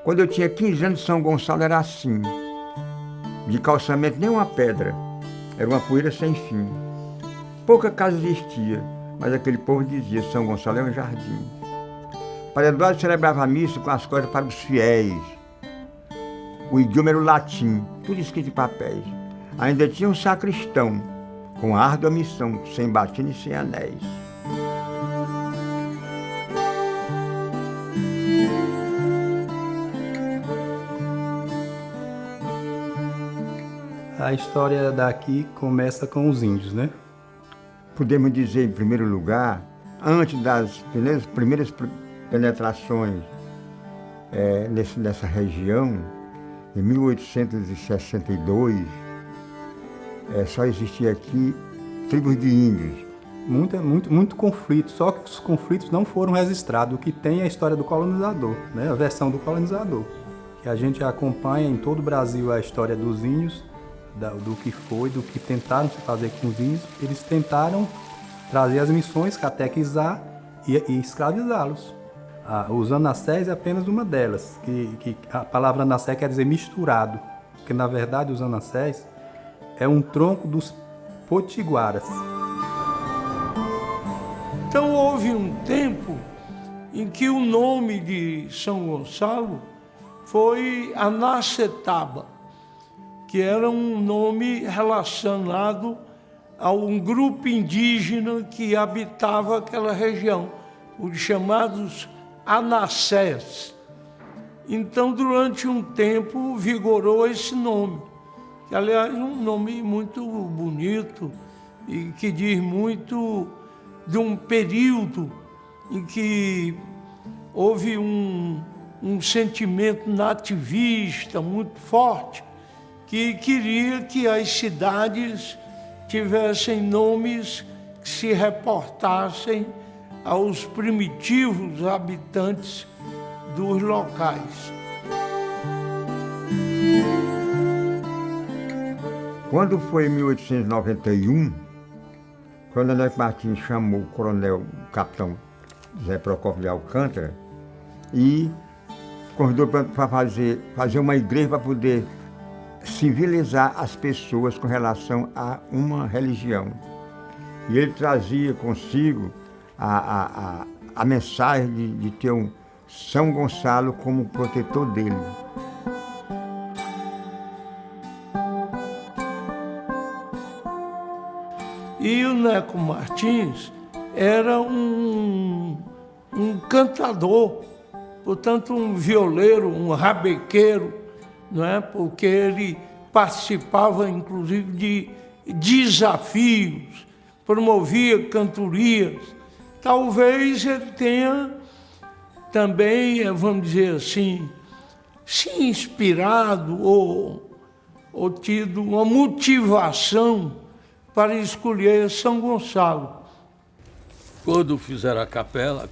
Quando eu tinha 15 anos, São Gonçalo era assim. De calçamento, nem uma pedra. Era uma poeira sem fim. Pouca casa existia, mas aquele povo dizia, São Gonçalo é um jardim. Padre Eduardo celebrava a missa com as coisas para os fiéis. O idioma era o latim, tudo escrito em papéis. Ainda tinha um sacristão, com árdua missão, sem batina e sem anéis. A história daqui começa com os índios, né? Podemos dizer, em primeiro lugar, antes das primeiras penetrações nessa região, em 1862, só existia aqui tribos de índios. Muito conflito, só que os conflitos não foram registrados. O que tem é a história do colonizador, né? A versão do colonizador. Que a gente acompanha em todo o Brasil a história dos índios, do que foi, do que tentaram se fazer com os índios. Eles tentaram trazer as missões, catequizar e escravizá-los. Os anassés é apenas uma delas, que a palavra anassé quer dizer misturado, porque na verdade os anassés é um tronco dos potiguaras. Então houve um tempo em que o nome de São Gonçalo foi Anacetaba, que era um nome relacionado a um grupo indígena que habitava aquela região, os chamados Anassés. Então, durante um tempo, vigorou esse nome, que, aliás, é um nome muito bonito e que diz muito de um período em que houve um sentimento nativista muito forte, que queria que as cidades tivessem nomes que se reportassem aos primitivos habitantes dos locais. Quando foi em 1891, quando André Martins chamou o coronel, o capitão Zé Procópio de Alcântara, e convidou para fazer uma igreja para poder civilizar as pessoas com relação a uma religião. E ele trazia consigo a mensagem de ter um São Gonçalo como protetor dele. E o Neco Martins era um cantador, portanto um violeiro, um rabequeiro, não é? Porque ele participava inclusive de desafios, promovia cantorias. Talvez ele tenha também, vamos dizer assim, se inspirado ou tido uma motivação para escolher São Gonçalo. Quando fizeram a capela,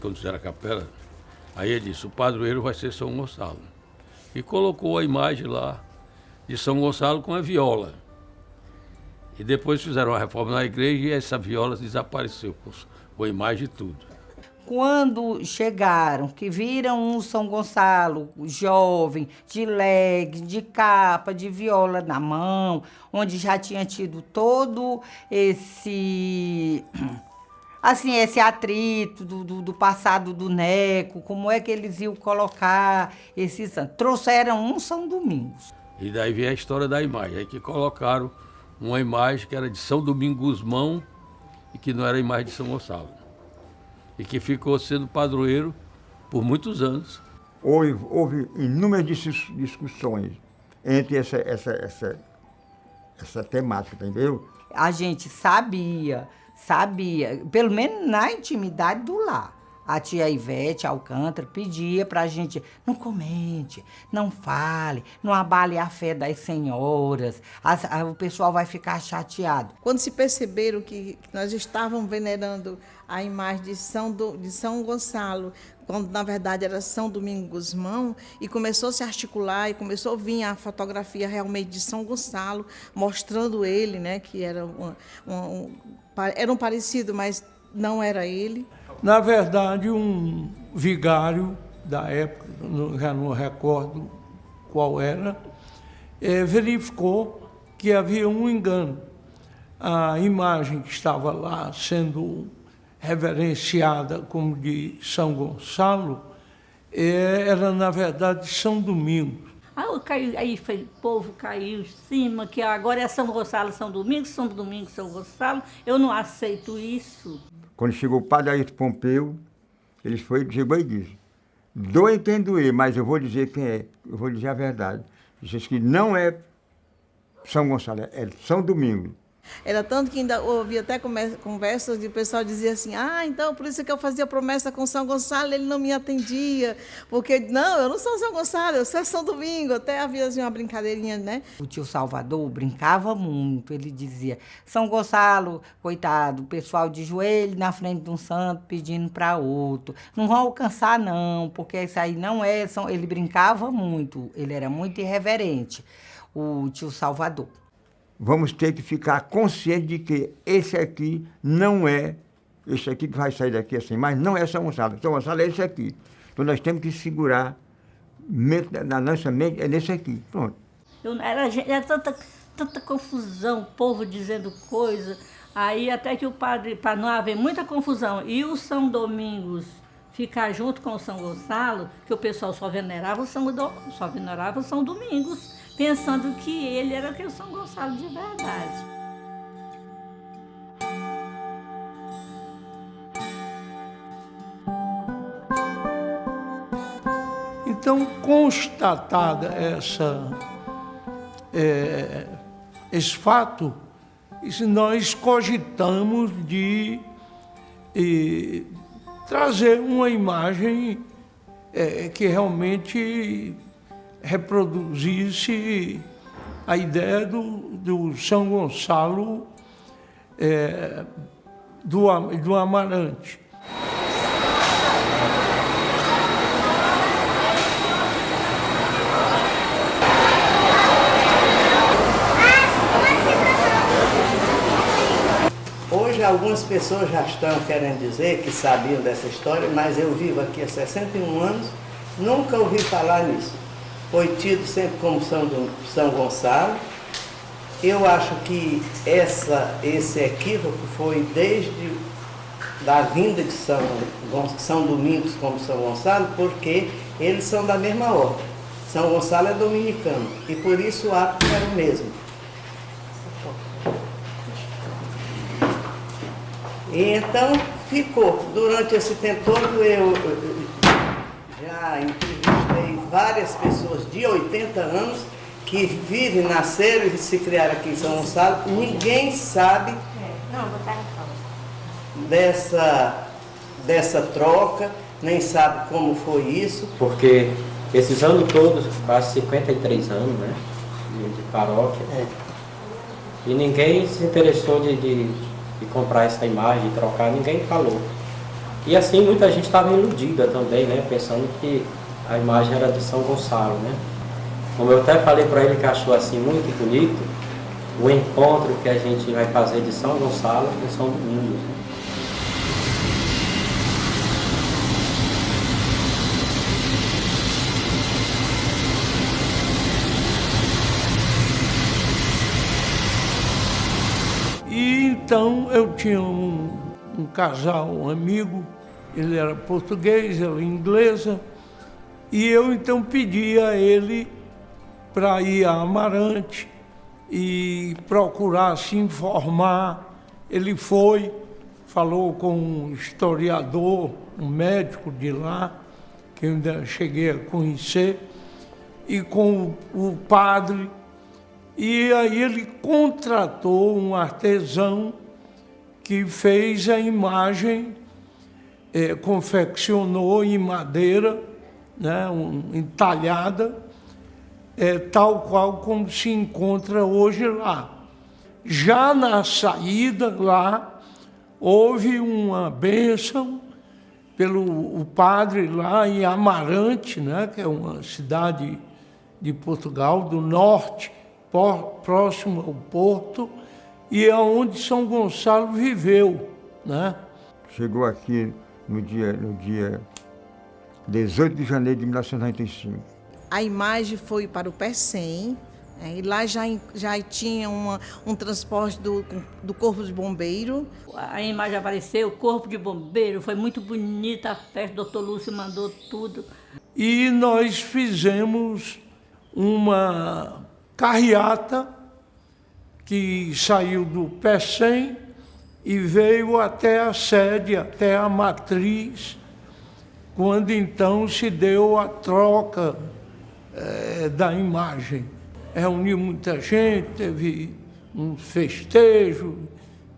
aí ele disse, o padroeiro vai ser São Gonçalo. E colocou a imagem lá de São Gonçalo com a viola. E depois fizeram uma reforma na igreja e essa viola desapareceu, com a imagem e tudo. Quando chegaram, que viram um São Gonçalo jovem, de leque, de capa, de viola na mão, onde já tinha tido todo esse atrito do passado do Neco, como é que eles iam colocar esses santos. Trouxeram um São Domingos. E daí vem a história da imagem, aí que colocaram uma imagem que era de São Domingos Guzmão e que não era a imagem de São Gonçalo. E que ficou sendo padroeiro por muitos anos. Houve inúmeras discussões entre essa temática, entendeu? A gente sabia, pelo menos na intimidade do lar. A tia Ivete Alcântara pedia pra gente, não comente, não fale, não abale a fé das senhoras, o pessoal vai ficar chateado. Quando se perceberam que nós estávamos venerando a imagem de São Gonçalo, quando na verdade era São Domingos Guzmão, e começou a se articular e começou a vir a fotografia realmente de São Gonçalo, mostrando ele, né, que era era um parecido, mas não era ele. Na verdade, um vigário da época, já não recordo qual era, verificou que havia um engano. A imagem que estava lá sendo reverenciada como de São Gonçalo era, na verdade, São Domingos. Aí o povo caiu em cima, que agora é São Gonçalo, São Domingos, São Domingos, São Gonçalo. Eu não aceito isso. Quando chegou o padre Ayrton Pompeu, ele chegou e disse: doe quem doer, mas eu vou dizer quem é, eu vou dizer a verdade. Disse que não é São Gonçalo, é São Domingos. Era tanto que ainda ouvi até conversas de o pessoal dizia assim, então por isso que eu fazia promessa com São Gonçalo, ele não me atendia, porque não, eu não sou São Gonçalo, eu sou São Domingo, até havia assim, uma brincadeirinha, né? O tio Salvador brincava muito, ele dizia, São Gonçalo, coitado, o pessoal de joelho na frente de um santo pedindo para outro, não vão alcançar não, porque isso aí não é, ele brincava muito, ele era muito irreverente, o tio Salvador. Vamos ter que ficar conscientes de que esse aqui não é, esse aqui que vai sair daqui assim, mas não é São Gonçalo. São Gonçalo é esse aqui. Então nós temos que segurar na nossa mente, é nesse aqui. Pronto. Era tanta confusão, o povo dizendo coisa, aí até que o padre, para não haver muita confusão, e o São Domingos ficar junto com o São Gonçalo, que o pessoal só venerava o São Domingos, pensando que ele era o São Gonçalo de verdade. Então, constatada esse fato, nós cogitamos de trazer uma imagem que realmente reproduzisse a ideia do São Gonçalo do Amarante. Hoje algumas pessoas já estão querendo dizer que sabiam dessa história, mas eu vivo aqui há 61 anos, nunca ouvi falar nisso. Foi tido sempre como São Gonçalo. Eu acho que esse equívoco foi desde da vinda de São Domingos como São Gonçalo, porque eles são da mesma ordem. São Gonçalo é dominicano e por isso o hábito era o mesmo. E então ficou. Durante esse tempo todo eu já entrevistei várias pessoas de 80 anos que vivem, nasceram e se criaram aqui em São Gonçalo. Ninguém sabe dessa troca, nem sabe como foi isso. Porque esses anos todos, quase 53 anos, né, de paróquia, e ninguém se interessou de comprar essa imagem, de trocar, ninguém falou. E assim muita gente estava iludida também, né, pensando que a imagem era de São Gonçalo, né. Como eu até falei para ele que achou assim muito bonito, o encontro que a gente vai fazer de São Gonçalo com São Domingos, né? E então eu tinha um casal, um amigo, ele era português, ela inglesa, e eu então pedi a ele para ir a Amarante e procurar se informar. Ele foi, falou com um historiador, um médico de lá, que eu ainda cheguei a conhecer, e com o padre. E aí ele contratou um artesão que fez a imagem, confeccionou em madeira, né, entalhada, tal qual como se encontra hoje lá. Já na saída lá, houve uma bênção pelo padre lá em Amarante, né, que é uma cidade de Portugal, do norte, próximo ao Porto, e é onde São Gonçalo viveu, né? Chegou aqui no dia 18 de janeiro de 1995. A imagem foi para o Pecém, e lá já tinha um transporte do Corpo de Bombeiro. A imagem apareceu, o Corpo de Bombeiro, foi muito bonita a festa, o doutor Lúcio mandou tudo. E nós fizemos uma carreata que saiu do Pecém e veio até a sede, até a matriz, quando então se deu a troca da imagem. Reuniu muita gente, teve um festejo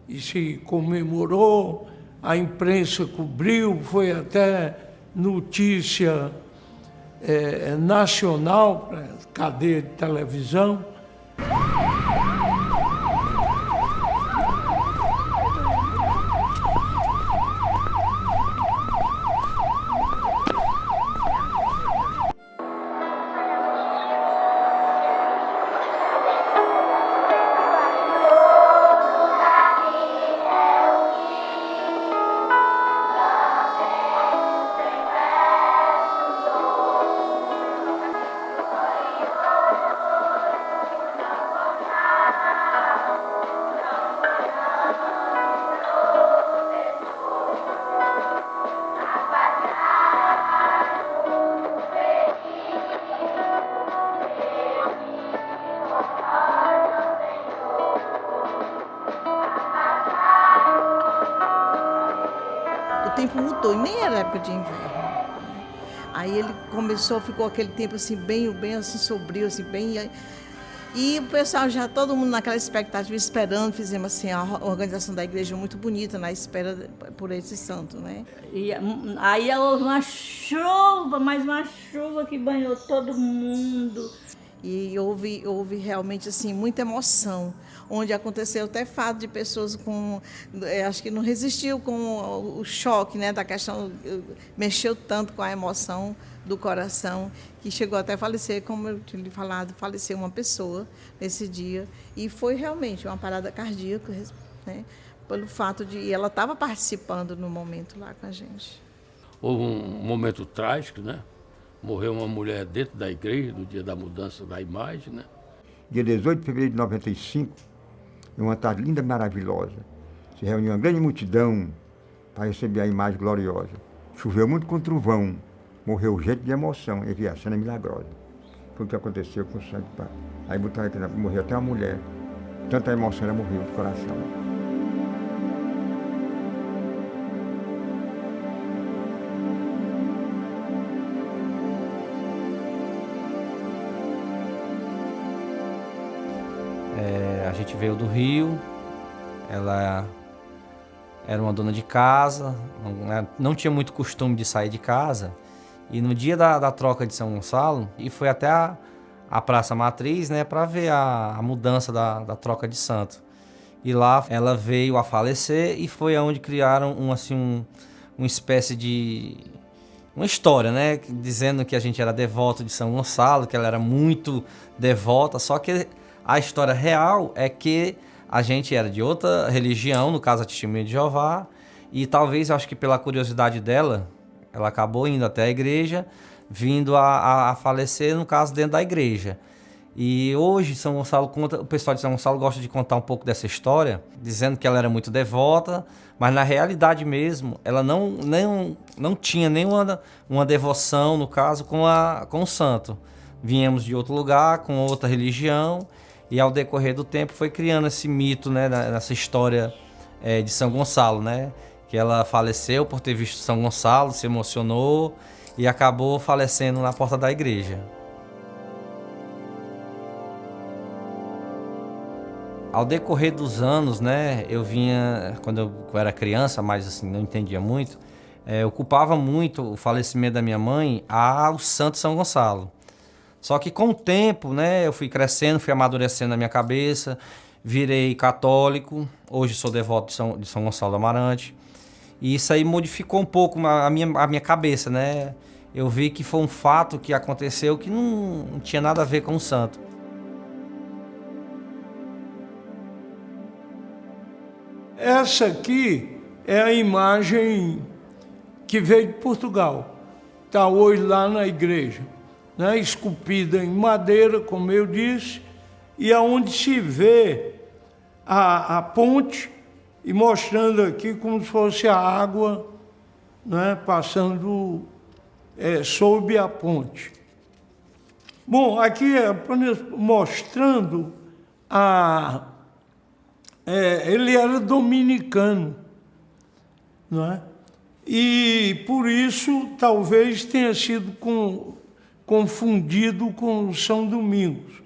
e se comemorou, a imprensa cobriu, foi até notícia nacional, para cadeia de televisão. O tempo mudou, e nem era época de inverno. Aí ele ficou aquele tempo assim, bem assim, sombrio, assim, bem... E o pessoal já, todo mundo naquela expectativa, esperando, fizemos assim, a organização da igreja muito bonita, na espera por esse santo, né? E aí houve uma chuva, mais uma chuva que banhou todo mundo. E houve realmente assim, muita emoção, onde aconteceu até fato de pessoas acho que não resistiu com o choque, né, da questão, mexeu tanto com a emoção do coração, que chegou até a falecer, como eu tinha lhe falado, faleceu uma pessoa nesse dia, e foi realmente uma parada cardíaca, né, pelo fato de ela estava participando no momento lá com a gente. Houve um momento trágico, né? Morreu uma mulher dentro da igreja, no dia da mudança da imagem, né? Dia 18 de fevereiro de 95, em uma tarde linda e maravilhosa, se reuniu uma grande multidão para receber a imagem gloriosa. Choveu muito com trovão, morreu gente de emoção, e a cena milagrosa. Foi o que aconteceu com o santo pai. Aí botaram aqui, morreu até uma mulher, tanta emoção, ela morreu do coração. A gente veio do Rio, ela era uma dona de casa, não tinha muito costume de sair de casa, e no dia da troca de São Gonçalo, e foi até a Praça Matriz, né, para ver a mudança da troca de santo. E lá ela veio a falecer e foi onde criaram uma espécie de... uma história, né, dizendo que a gente era devoto de São Gonçalo, que ela era muito devota, só que a história real é que a gente era de outra religião, no caso a Testemunha de Jeová, e talvez, eu acho que pela curiosidade dela, ela acabou indo até a igreja, vindo a falecer, no caso, dentro da igreja. E hoje São Gonçalo conta, o pessoal de São Gonçalo gosta de contar um pouco dessa história, dizendo que ela era muito devota, mas na realidade mesmo, ela não tinha nenhuma uma devoção, no caso, com o santo. Viemos de outro lugar, com outra religião, e ao decorrer do tempo foi criando esse mito, né, nessa história de São Gonçalo, né? Que ela faleceu por ter visto São Gonçalo, se emocionou e acabou falecendo na porta da igreja. Ao decorrer dos anos, né, eu vinha, quando eu era criança, mas assim, não entendia muito, eu culpava muito o falecimento da minha mãe ao Santo São Gonçalo. Só que com o tempo, né, eu fui crescendo, fui amadurecendo na minha cabeça, virei católico, hoje sou devoto de São Gonçalo do Amarante. E isso aí modificou um pouco a minha cabeça, né? Eu vi que foi um fato que aconteceu que não tinha nada a ver com o santo. Essa aqui é a imagem que veio de Portugal. está hoje lá na igreja, né? Esculpida em madeira, como eu disse, e aonde se vê a ponte, e mostrando aqui como se fosse a água, né? Passando sob a ponte. Bom, aqui é apenas mostrando ele era dominicano, não é? E por isso talvez tenha sido confundido com São Domingos.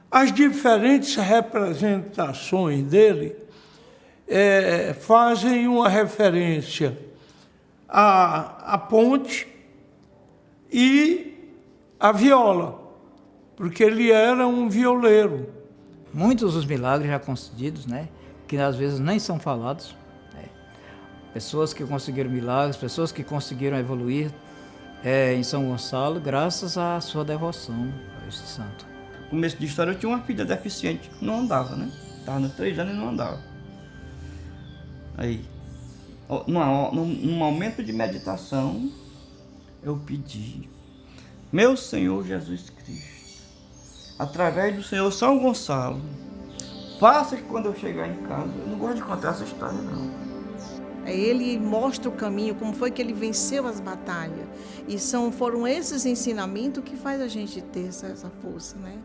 As diferentes representações dele fazem uma referência à ponte e à viola, porque ele era um violeiro. Muitos dos milagres já concedidos, né, que às vezes nem são falados. Pessoas que conseguiram milagres, pessoas que conseguiram evoluir em São Gonçalo, graças à sua devoção a esse santo. No começo de história, eu tinha uma filha deficiente, que não andava, né? Estava nos 3 anos e não andava. Aí, num momento de meditação, eu pedi, meu Senhor Jesus Cristo, através do Senhor São Gonçalo, faça que quando eu chegar em casa, eu não gosto de contar essa história, não. Ele mostra o caminho, como foi que ele venceu as batalhas. E foram esses ensinamentos que faz a gente ter essa força, né?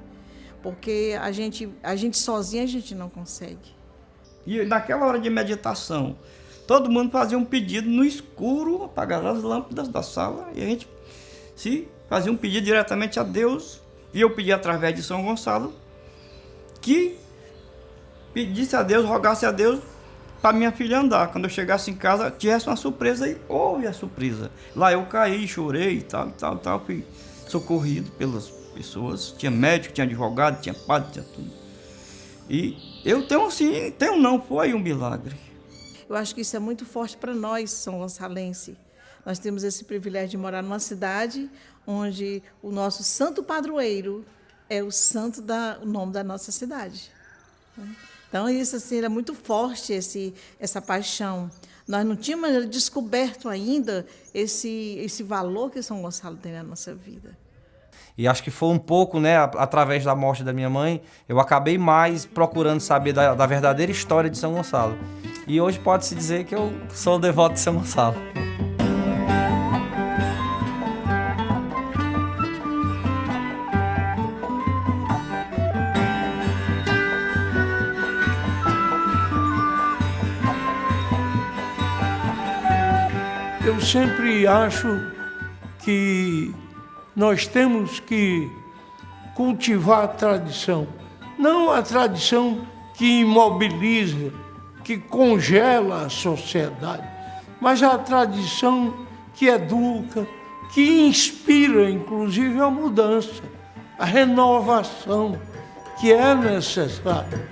Porque a gente sozinha a gente não consegue. E naquela hora de meditação, todo mundo fazia um pedido no escuro, apagar as lâmpadas da sala, e a gente fazia um pedido diretamente a Deus, e eu pedi através de São Gonçalo, que pedisse a Deus, rogasse a Deus, para minha filha andar. Quando eu chegasse em casa, tivesse uma surpresa, e houve a surpresa. Lá eu caí, chorei e tal, fui socorrido pelas pessoas. Tinha médico, tinha advogado, tinha padre, tinha tudo. E eu foi um milagre. Eu acho que isso é muito forte para nós, São Gonçalense. Nós temos esse privilégio de morar numa cidade onde o nosso santo padroeiro é o nome da nossa cidade. Então, isso assim, era muito forte, essa paixão. Nós não tínhamos descoberto ainda esse valor que São Gonçalo tem na nossa vida. E acho que foi um pouco, né, através da morte da minha mãe, eu acabei mais procurando saber da verdadeira história de São Gonçalo. E hoje pode-se dizer que eu sou devoto de São Gonçalo. Eu sempre acho que nós temos que cultivar a tradição. Não a tradição que imobiliza, que congela a sociedade, mas a tradição que educa, que inspira, inclusive, a mudança, a renovação que é necessária.